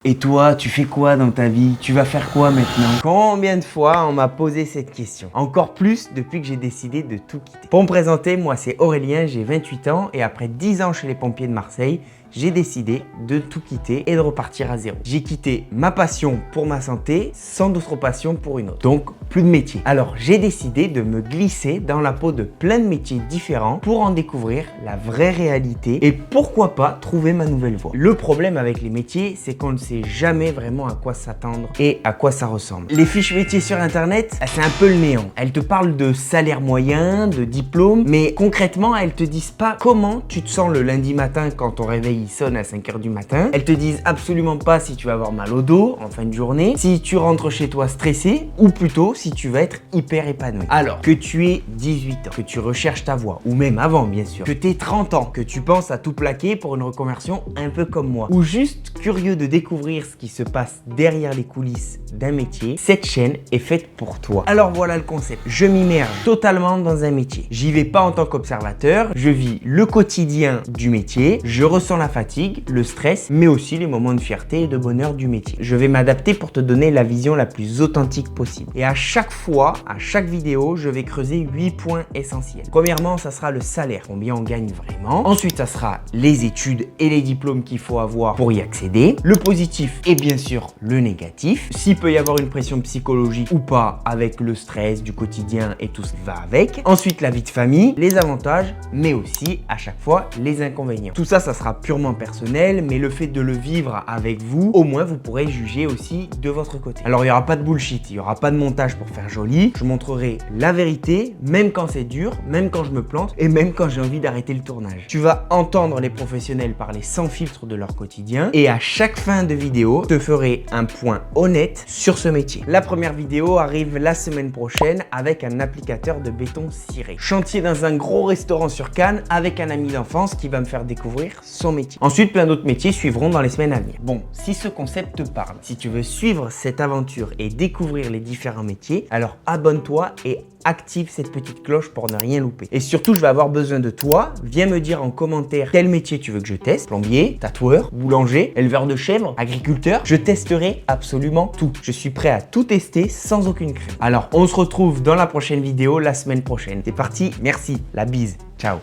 Et toi, tu fais quoi dans ta vie? Tu vas faire quoi maintenant? Combien de fois on m'a posé cette question? Encore plus depuis que j'ai décidé de tout quitter. Pour me présenter, moi c'est Aurélien, j'ai 28 ans et après 10 ans chez les pompiers de Marseille, j'ai décidé de tout quitter et de repartir à zéro. J'ai quitté ma passion pour ma santé sans d'autre passion pour une autre. Donc, plus de métier. Alors, j'ai décidé de me glisser dans la peau de plein de métiers différents pour en découvrir la vraie réalité et pourquoi pas trouver ma nouvelle voie. Le problème avec les métiers, c'est qu'on ne sait jamais vraiment à quoi s'attendre et à quoi ça ressemble. Les fiches métiers sur internet, c'est un peu le néant. Elles te parlent de salaire moyen, de diplôme, mais concrètement, elles te disent pas comment tu te sens le lundi matin quand ton réveil sonne à 5 h du matin. Elles te disent absolument pas si tu vas avoir mal au dos en fin de journée, si tu rentres chez toi stressé ou plutôt si tu vas être hyper épanoui. Alors que tu aies 18 ans, que tu recherches ta voie ou même avant bien sûr, que tu aies 30 ans, que tu penses à tout plaquer pour une reconversion un peu comme moi ou juste curieux de découvrir ce qui se passe derrière les coulisses d'un métier, cette chaîne est faite pour toi. Alors voilà le concept. Je m'immerge totalement dans un métier. J'y vais pas en tant qu'observateur, je vis le quotidien du métier, je ressens la fatigue, le stress, mais aussi les moments de fierté et de bonheur du métier. Je vais m'adapter pour te donner la vision la plus authentique possible. Et à chaque fois, à chaque vidéo, je vais creuser 8 points essentiels. Premièrement, ça sera le salaire, combien on gagne vraiment. Ensuite, ça sera les études et les diplômes qu'il faut avoir pour y accéder. Le positif et bien sûr le négatif. S'il peut y avoir une pression psychologique ou pas avec le stress du quotidien et tout ce qui va avec. Ensuite, la vie de famille, les avantages, mais aussi à chaque fois les inconvénients. Tout ça, ça sera purement personnel, mais le fait de le vivre avec vous, au moins vous pourrez juger aussi de votre côté. Alors il n'y aura pas de bullshit, il n'y aura pas de montage pour faire joli, je montrerai la vérité, même quand c'est dur, même quand je me plante et même quand j'ai envie d'arrêter le tournage. Tu vas entendre les professionnels parler sans filtre de leur quotidien et à chaque fin de vidéo, je te ferai un point honnête sur ce métier. La première vidéo arrive la semaine prochaine avec un applicateur de béton ciré. Chantier dans un gros restaurant sur Cannes avec un ami d'enfance qui va me faire découvrir son métier. Ensuite, plein d'autres métiers suivront dans les semaines à venir. Bon, si ce concept te parle, si tu veux suivre cette aventure et découvrir les différents métiers, alors abonne-toi et active cette petite cloche pour ne rien louper. Et surtout, je vais avoir besoin de toi. Viens me dire en commentaire quel métier tu veux que je teste. Plombier, tatoueur, boulanger, éleveur de chèvres, agriculteur. Je testerai absolument tout. Je suis prêt à tout tester sans aucune crainte. Alors, on se retrouve dans la prochaine vidéo la semaine prochaine. C'est parti, merci, la bise, ciao.